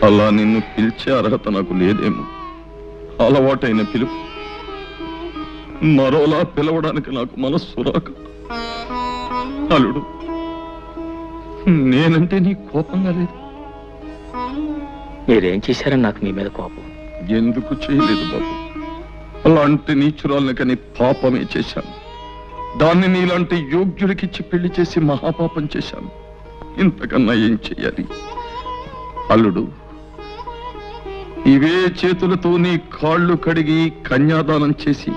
అలా నిన్ను పిలిచే అర్హత నాకు లేదేమో. అలవాటైన పిలుపు మరోలా పిలవడానికి నాకు మనస్సు రాక. అల్లుడు, నేనంటే నీ కోపంగా లేదు. మీరేం చేశారని నాకు మీ మీద కోపం. ఎందుకు చేయలేదు బాబు. అలాంటి నీచురాల్ని కని పాపమే చేశాను. దాన్ని నీలాంటి యోగ్యుడికిచ్చి పెళ్లి చేసి మహాపాపం చేశాను. ఇంతకన్నా ఏం చెయ్యాలి? అల్లుడు, ఇవే చేతులతో నీ కాళ్ళు కడిగి కన్యాదానం చేసి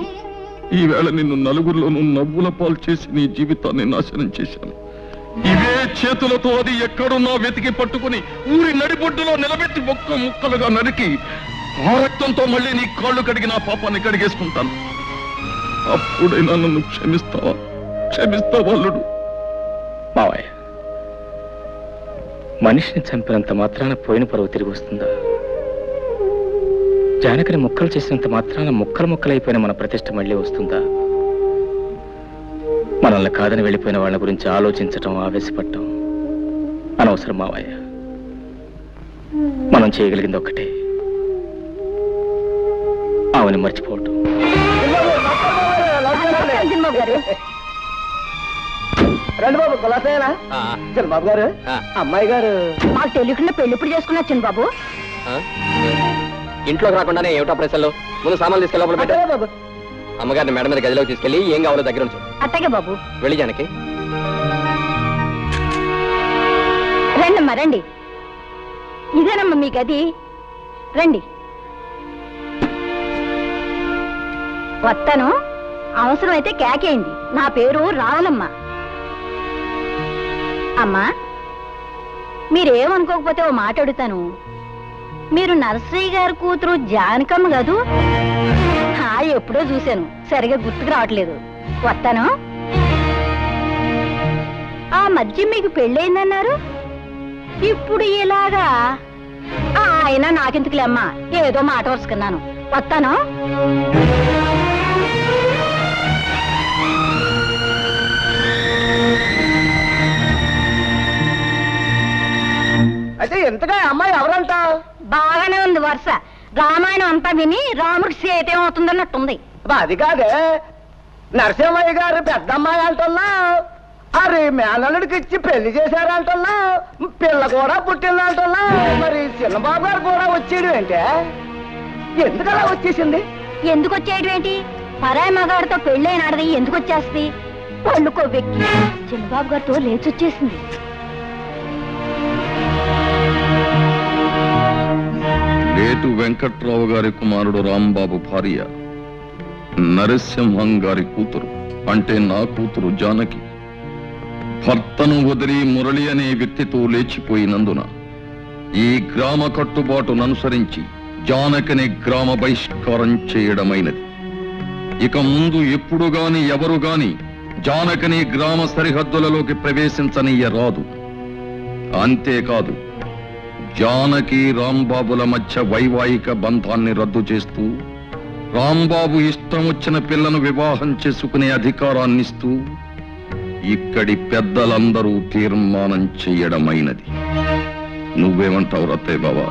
ఈవేళ నిన్ను నలుగురిలోనూ నవ్వుల పాలు చేసి నీ జీవితాన్ని నాశనం చేశాను. ఇవే చేతులతో అది ఎక్కడున్నా వెతికి పట్టుకుని ఊరి నడిబొడ్డులో నిలబెట్టి ఒక్క ముక్కలుగా నరికి ఆ రక్తంతో మళ్ళీ నీ కాళ్ళు కడిగి నా పాపాన్ని కడిగేసుకుంటాను. అప్పుడైనా నన్ను క్షమిస్తావా? అల్లుడు? మావయ్య, మనిషిని చంపినంత మాత్రాన పోయిన పరువు తిరిగి వస్తుందా? జానకిని ముక్కలు చేసినంత మాత్రాన ముక్కలైపోయిన మన ప్రతిష్ట మళ్ళీ వస్తుందా? మనల్ని కాదని వెళ్ళిపోయిన వాళ్ళ గురించి ఆలోచించటం, ఆవేశపడటం అనవసరం మావయ్య. మనం చేయగలిగింది ఒక్కటే, ఆమెను మర్చిపోవటం. రండి బాబు, కులాసేనా? చిన్నబాబు గారు, అమ్మాయి గారు మాకు తెలియకుండా పెళ్లి ఇప్పుడు చేసుకున్నారు చిన్నబాబు. ఇంట్లోకి రాకుండానే ఏమిటా ప్రశ్నలు? ముందు సామాన్లు తీసుకెళ్ళి లోపల పెట్టు. బాబు. అమ్మగారిని మేడం మీద గదిలోకి తీసుకెళ్ళి ఏం కావాలో దగ్గర ఉంచు. అట్టగే బాబు. వెళ్ళి జానకి. రండమ్మా రండి. ఇదేనమ్మా మీ గది, రండి. వస్తాను, అవసరమైతే కేకేయండి. నా పేరు రావులమ్మ. అమ్మా, మీరేమనుకోకపోతే ఓ మాట అడుగుతాను. మీరు నర్సయ్య గారి కూతురు జానకమ్మ కదూ? ఎప్పుడో చూశాను, సరిగా గుర్తుకు రావట్లేదు. వస్తాను. ఆ మధ్య మీకు పెళ్ళయిందన్నారు, ఇప్పుడు ఇలాగా? అయినా నాకెందుకులే అమ్మా, ఏదో మాట వరుసుకున్నాను. వస్తాను. అయితే ఎంతగా అమ్మాయి ఎవరంట? బాగానే ఉంది వరుస. రామాయణం అంతా విని రాముడికి సేతేమవుతుందన్నట్టుంది. అది కాదే, నరసింహయ్య గారు పెద్దమ్మాయి అంటున్నా, అరే మేనల్లుడికి ఇచ్చి పెళ్లి చేశారంటున్నా, పిల్ల కూడా పుట్టిందంటున్నా, మరి చిన్నబాబు గారు కూడా వచ్చేయడం ఏంటే? ఎందుకలా వచ్చేసింది? ఎందుకు వచ్చేయడం ఏంటి? పరాయి మగాడితో పెళ్ళైనాడది ఎందుకు వచ్చేస్తుంది? పళ్ళుకో వెక్కి చిన్నబాబు గారితో లేచొచ్చేసింది. లేటు వెంకట్రావు గారి కుమారుడు రాంబాబు భార్య నరసింహం గారి కూతురు, అంటే నా కూతురు జానకి, భర్తను వదిలి మురళి అనే వ్యక్తితో లేచిపోయినందున ఈ గ్రామ కట్టుబాటును అనుసరించి జానకిని గ్రామ బహిష్కారం చేయడమైనది. ఇక ముందు ఎప్పుడు గాని ఎవరు గాని జానకిని గ్రామ సరిహద్దులలోకి ప్రవేశించనీయరాదు. అంతేకాదు, జానకి రాంబాబుల మధ్య వైవాహిక బంధాన్ని రద్దు చేస్తూ రాంబాబు ఇష్టం వచ్చిన పిల్లను వివాహం చేసుకునే అధికారాన్నిస్తూ ఇక్కడి పెద్దలందరూ తీర్మానం చెయ్యడమైనది. నువ్వేమంటావు రత్తయ్య బావా?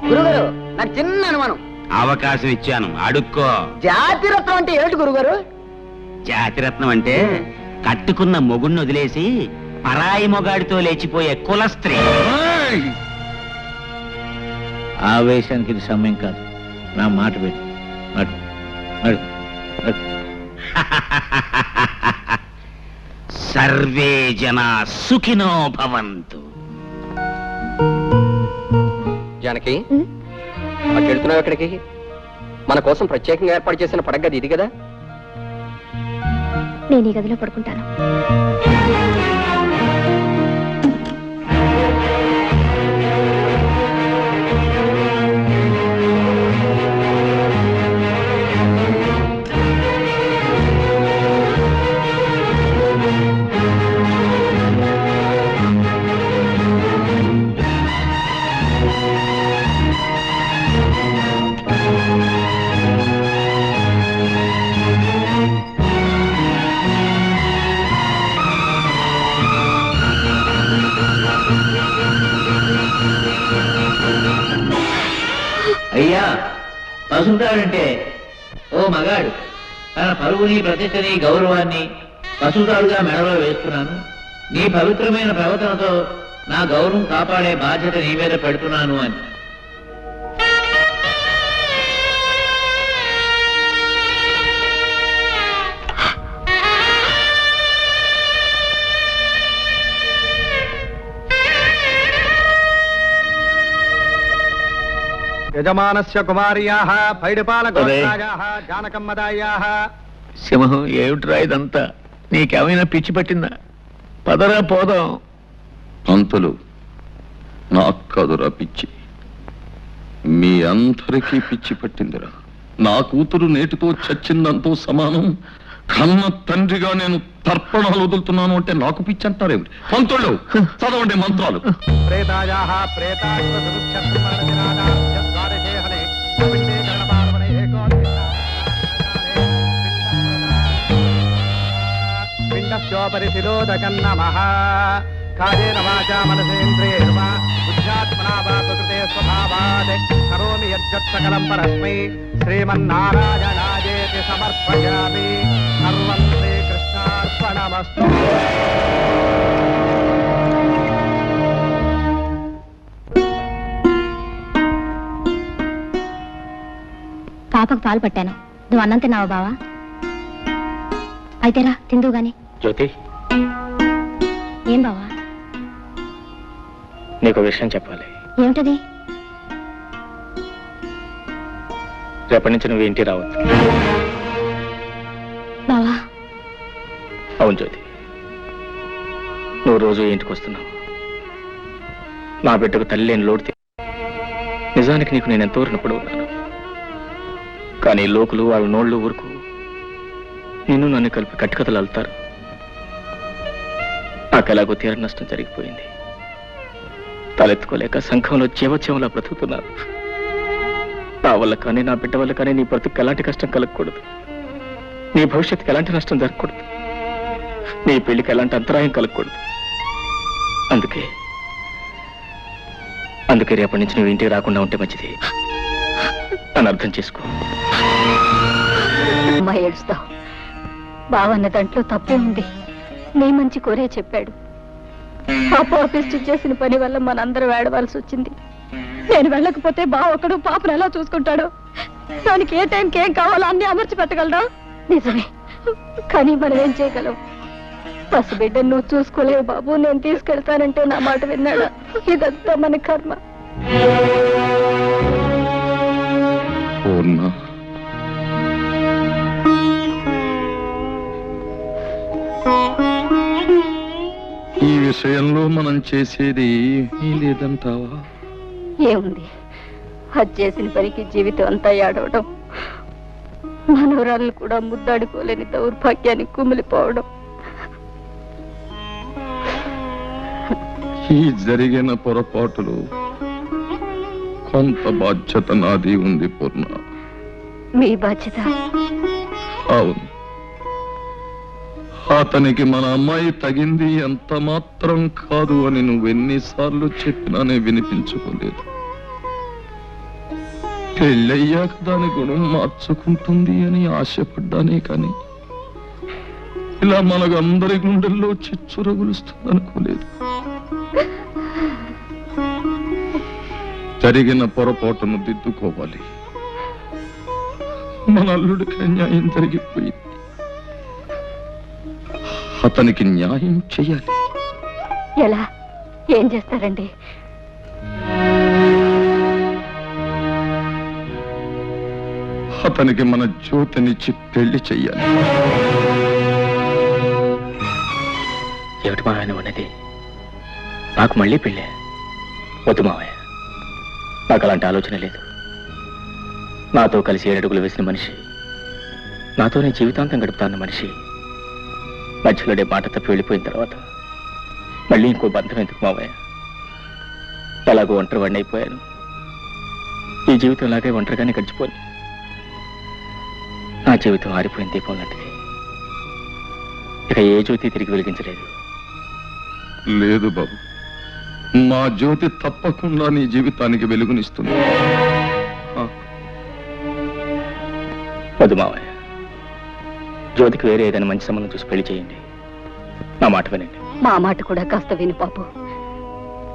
గురుగారు, నాకు చిన్న అనుమానం. అవకాశం ఇచ్చాను, అడుక్కో. జాతిరత్నం అంటే ఏమిటి గురుగారు? జాతిరత్నం అంటే కట్టుకున్న మొగుణ్ణి వదిలేసి పరాయి మొగాడితో లేచిపోయే కులస్త్రీ. ఆవేశానికి ఇది సమయం కాదు. నా మాట పెట్టు. సర్వే జనా సుఖినో భవంతు. జానకి, అటు వెళ్తున్నావు ఎక్కడికి? మన కోసం ప్రత్యేకంగా ఏర్పాటు చేసిన పడగది ఇది కదా? నేను ఈ గదిలో పడుకుంటాను. తహసీల్దారంటే ఓ మగాడు తన పరువుని ప్రతిష్టని గౌరవాన్ని తహసీల్దారుగా మెడలో వేస్తున్నాను. నీ పవిత్రమైన ప్రవర్తనతో నా గౌరవం కాపాడే బాధ్యత నీ మీద పెడుతున్నాను అని. యజమానస్య కుమార్యాః పైడిపాలగోత్రాయాః జానకమ్మదాయాః. సింహం ఏమిట్రా ఇదంతా? నీకేమైనా పిచ్చి పట్టిందా? పదరా పోదాం. పంతులు, నాకు కాదురా పిచ్చి, మీ అందరికీ పిచ్చి పట్టిందిరా. నా కూతురు నేటితో చచ్చిందంతో సమానం. కన్న తండ్రిగా నేను తర్పణాలు వదులుతున్నాను అంటే నాకు పిచ్చి అంటారేమిటి? పంతులు, చదవండి మంత్రాలు. ప్రేతాయాః ప్రేతాశ్వసముచ్చత్రమరజనాదాస్య ద్వాదశేహనే పిండే గణపార్వణే పిండస్యోపరి శిరోదకన్నమః. కాయేన వాచా మనసేంద్రియేర్వా బుద్ధ్యాత్మనా వా ప్రకృతే స్వభావాద్ కరోమి యజ్జత్ సకలం పరస్మై శ్రీమన్నారాయణాయేతి సమర్పయామి. సర్వం శ్రీకృష్ణార్పణమస్తు. పాపకు పాలు పట్టాను. నువ్వు అన్నం తిన్నావా బావా? అయితేరా తిందువు గాని. జ్యోతి, ఏం బావా? నీకు విషయం చెప్పాలి. ఏమిటది? రేపటి నుంచి నువ్వు ఇంటికి రావచ్చు. బావా, అవును జ్యోతి, నువ్వు రోజు ఇంటికి వస్తున్నావు. నా బిడ్డకు తల్లి లేని లోటు నిజానికి నీకు నేను ఎంతో రుణపడి ఉన్నాను. కానీ లోకులు వాళ్ళ నోళ్ళు ఊరుకు నిన్ను నన్ను కలిపి కట్టుకథలు అల్లుతారు. నాకు ఎలాగో తీర నష్టం జరిగిపోయింది. తలెత్తుకోలేక సంఘంలో జీవోత్సవంలా బ్రతుకుతున్నాను. నా వల్ల కానీ నా బిడ్డ వల్ల కానీ నీ బ్రతుకు ఎలాంటి కష్టం కలగకూడదు. నీ భవిష్యత్తుకి ఎలాంటి నష్టం జరగకూడదు. నీ పెళ్లికి ఎలాంటి అంతరాయం కలగకూడదు. అందుకే రేపటి నుంచి నువ్వు ఇంటికి రాకుండా ఉంటే మంచిది అని అర్థం చేసుకో. అమ్మా ఏడుస్తావు. బావన్న దాంట్లో తప్పే ఉంది. నీ మంచి కోరే చెప్పాడు. పాపిష్టి చేసిన పని వల్ల మనందరూ వేడవలసి వచ్చింది. నేను వెళ్ళకపోతే బావ ఒకడు పాపను ఎలా చూసుకుంటాడు? దానికి ఏ టైంకి ఏం కావాలో అన్ని అమర్చి పెట్టగలరా? నిజమే, కానీ మనం ఏం చేయగలం? పసిబిడ్డను నువ్వు చూసుకోలేవు బాబు. నేను తీసుకెళ్తానంటే నా మాట విన్నాడా? ఇదంతా మన కర్మ. పూర్ణ, ఈ విషయంలో మనం చేసేది ఏమీ లేదంటావా? ఏముంది, అది చేసిన పనికి జీవితం అంతా ఏడవడం, మనవరాలను కూడా ముద్దాడుకోలేని దౌర్భాగ్యానికి కుమిలిపోవడం. ఈ జరిగిన పొరపాటులు కొంత బాధ్యత నాది ఉంది పూర్ణ. మీ బాధ్యత? అవును, అతనికి మన అమ్మాయి తగింది ఎంత మాత్రం కాదు అని నువ్వెన్నిసార్లు చెప్పినానే వినిపించుకోలేదు. పెళ్ళయ్యాక దాని గుణం మార్చుకుంటుంది అని ఆశపడ్డానే కానీ ఇలా మనకందరి గుండెల్లో చిచ్చు రగులుస్తుందనుకోలేదు. జరిగిన పొరపాటును దిద్దుకోవాలి. మన అల్లుడికి న్యాయం జరిగిపోయింది. అతనికి న్యాయం చెయ్యాలి. ఎలా? ఏం చేస్తారండి? అతనికి మన జ్యోతినిచ్చి పెళ్లి చెయ్యాలి. ఏమిటి మావయ్య ఉన్నది? నాకు మళ్ళీ పెళ్ళే? వద్దు మావయ్య, నాకు అలాంటి ఆలోచన లేదు. నాతో కలిసి 7 అడుగులు వేసిన మనిషి, నాతోనే జీవితాంతం గడుపుతాన్న మనిషి మధ్యలోనే మాట తప్పి వెళ్ళిపోయిన తర్వాత మళ్ళీ ఇంకో బంధం ఎందుకు మావయ్య? ఎలాగో ఒంటరి వాడిని అయిపోయాను. ఈ జీవితం లాగే ఒంటరిగానే గడిచిపోయి నా జీవితం ఆరిపోయిన దీపం లాంటిది. ఇక ఏ జ్యోతి తిరిగి వెలిగించలేదు. లేదు బాబు, మా జ్యోతి తప్పకుండా నీ జీవితానికి వెలుగునిస్తుంది. వద్దు మావయ్య, జ్యోతికి వేరే ఏదైనా మంచి సంబంధం చూసి పెళ్లి చేయండి. నా మాట వినండి. మా మాట కూడా కాస్త విను బాబు.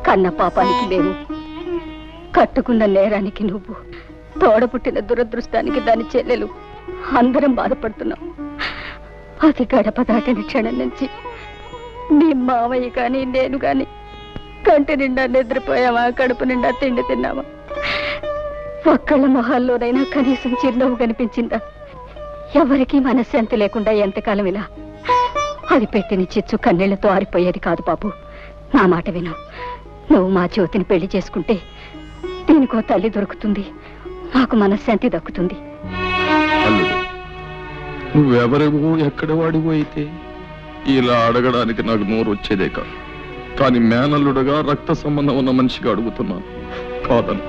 కన్న పాపానికి మేము, కట్టుకున్న నేరానికి నువ్వు, తోడపుట్టిన దురదృష్టానికి దాని చెల్లెలు అందరం బాధపడుతున్నాం. అది గడప దాటిన క్షణం నుంచి నీ మావయ్య కానీ నేను కానీ కంటి నిండా నిద్రపోయామా, కడుపు నిండా తిండి తిన్నామా? ఒక్కళ్ళ మొహాల్లోనైనా కనీసం చిరునవ్వు కనిపించిందా? ఎవరికీ మనశ్శాంతి లేకుండా ఎంతకాలం ఇలా? అది పెట్టిన చిచ్చు కన్నీళ్లతో ఆరిపోయేది కాదు బాబు. నా మాట విను. నువ్వు మా జ్యోతిని పెళ్లి చేసుకుంటే దీనికో తల్లి దొరుకుతుంది, మాకు మనశ్శాంతి దక్కుతుంది. అల్లుడు, నువ్వెవరేవో ఎక్కడ వాడివో అయితే ఇలా అడగడానికి నాకు నోరు వచ్చేదే కాదు. కానీ మేనల్లుడుగా రక్త సంబంధం ఉన్న మనిషిగా అడుగుతున్నాను. కాదను.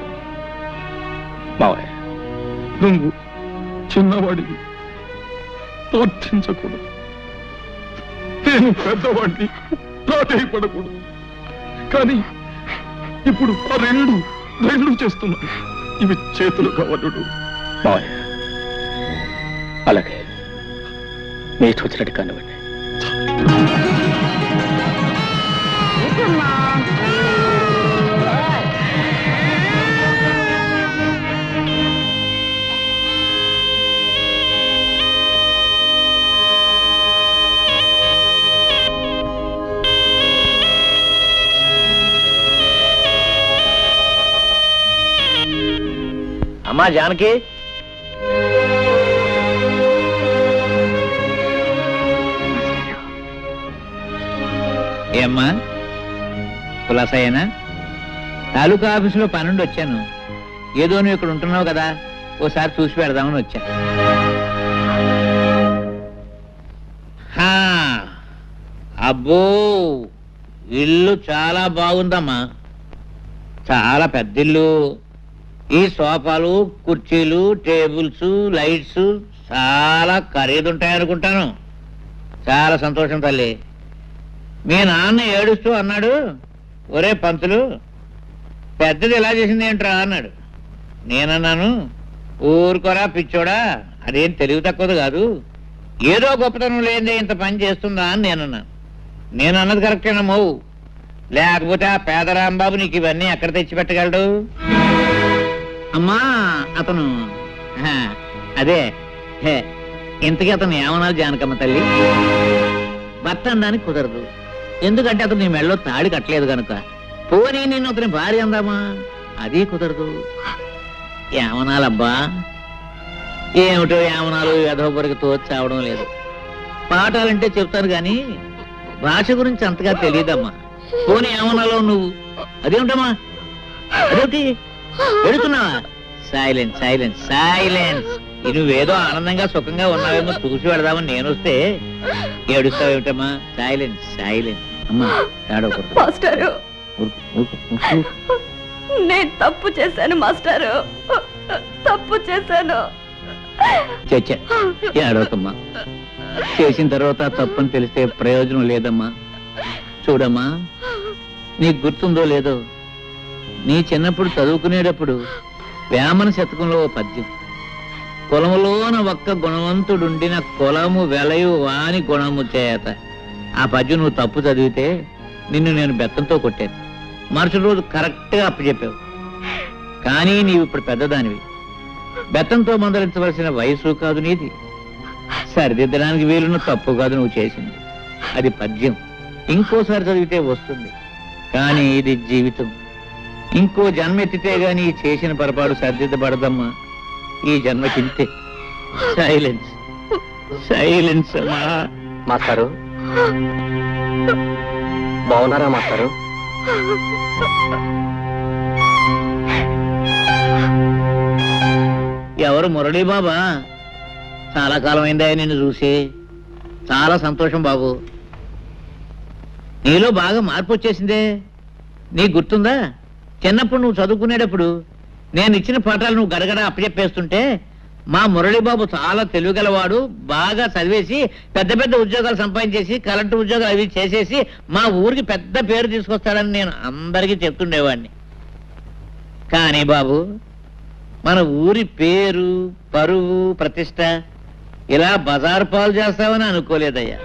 మావయ్య, నువ్వు చిన్నవాడివి, ప్రార్థించకూడదు. నేను పెద్దవాడిని, ప్రాధేయపడకూడదు. కానీ ఇప్పుడు ఆ రెండు చేస్తున్నాను. ఇవి చేతులు కావలుడు. మావయ్య, అలాగే మీ ఇష్టం వచ్చినట్టు కానివ్వండి. అమ్మా జానకి, ఏమ్మా కులాసయ్యనా? తాలూకా ఆఫీసులో పనుండి వచ్చాను. ఏదో నువ్వు ఇక్కడ ఉంటున్నావు కదా, ఓసారి చూసి పెడదామని వచ్చా. అబ్బో, ఇల్లు చాలా బాగుందమ్మా, చాలా పెద్ద ఇల్లు. ఈ సోఫాలు, కుర్చీలు, టేబుల్స్, లైట్స్ చాలా ఖరీదుంటాయనుకుంటాను. చాలా సంతోషం తల్లి. మీ నాన్న ఏడుస్తూ అన్నాడు, ఒరే పంతులు, పెద్దది ఎలా చేసింది ఏంట్రా అన్నాడు. నేనన్నాను, ఊరుకోరా పిచ్చోడా, అదేం తెలివి తక్కువది కాదు, ఏదో గొప్పతనం లేదే ఇంత పని చేస్తుందా అని నేనన్నాను. నేను అన్నది కరెక్టేనమ్మో, లేకపోతే ఆ పేదరాంబాబు నీకు ఇవన్నీ ఎక్కడ తెచ్చి పెట్టగలడు? అమ్మా అతను అదే ఇంతకీ అతను ఏమన్నారు జానకమ్మ తల్లి? భర్త అనడానికి కుదరదు, ఎందుకంటే అతను నీ మెళ్ళలో తాడి కట్టలేదు కనుక. పోనీ నేను అతని భార్య అందామా, అది కుదరదు. ఏమనాలబ్బా? ఏమిటో ఏమనాలు యథోపరికి తోచావడం లేదు. పాఠాలంటే చెప్తాను గాని భాష గురించి అంతగా తెలియదమ్మా. పోనీ ఏమనాలో నువ్వు? అదేమిటమ్మా, అదేమిటి ఎడుతున్నావా? Silence silence silence. నువ్వేదో ఆనందంగా సుఖంగా ఉన్నావేమో చూసి పెడదామని నేను వస్తే ఏడుస్తావేమిటమ్మా? Silence silence. అమ్మా ఏడవకూడదు. మాస్టారు, నేను తప్పు చేశాను మాస్టారు, తప్పు చేశాను. చచ్చా ఏడవకమ్మా, చేసిన తర్వాత తప్పని తెలిస్తే ప్రయోజనం లేదమ్మా. చూడమ్మా, నీకు గుర్తుందో లేదో, నీ చిన్నప్పుడు చదువుకునేటప్పుడు వేమన శతకంలో పద్యం, కులములోన ఒక్క గుణవంతుడుండిన కులము వెలయు వాని గుణము చేత. ఆ పద్యం నువ్వు తప్పు చదివితే నిన్ను నేను బెత్తంతో కొట్టాను. మరుసటి రోజు కరెక్ట్గా అప్పచెప్పావు. కానీ నీవు ఇప్పుడు పెద్దదానివి, బెత్తంతో మందలించవలసిన వయసు కాదు నీది. సరిదిద్దడానికి వీలున్న తప్పు కాదు నువ్వు చేసింది. అది పద్యం, ఇంకోసారి చదివితే వస్తుంది. కానీ ఇది జీవితం. ఇంకో జన్మ ఎత్తితే గాని చేసిన పొరపాటు సరిదిద్దబడదమ్మా. ఈ జన్మకింతే. సైలెన్స్ సైలెన్స్ అమ్మా. మాస్టారు బాగున్నారా మాస్టారు? ఎవరు? మురళీ బాబా? చాలా కాలం అయిందా నిన్ను చూసి. చాలా సంతోషం బాబు. నీలో బాగా మార్పు వచ్చేసిందే. నీకు గుర్తుందా, చిన్నప్పుడు నువ్వు చదువుకునేటప్పుడు నేను ఇచ్చిన పాఠాలు నువ్వు గడగడ అప్పచెప్పేస్తుంటే మా మురళీబాబు చాలా తెలివిగలవాడు, బాగా చదివేసి పెద్ద పెద్ద ఉద్యోగాలు సంపాదించేసి కలెక్టర్ ఉద్యోగాలు అవి చేసేసి మా ఊరికి పెద్ద పేరు తీసుకొస్తాడని నేను అందరికీ చెప్తుండేవాడిని. కానీ బాబు, మన ఊరి పేరు పరువు ప్రతిష్ట ఇలా బజారు పాలు చేస్తావని అనుకోలేదయ్యా.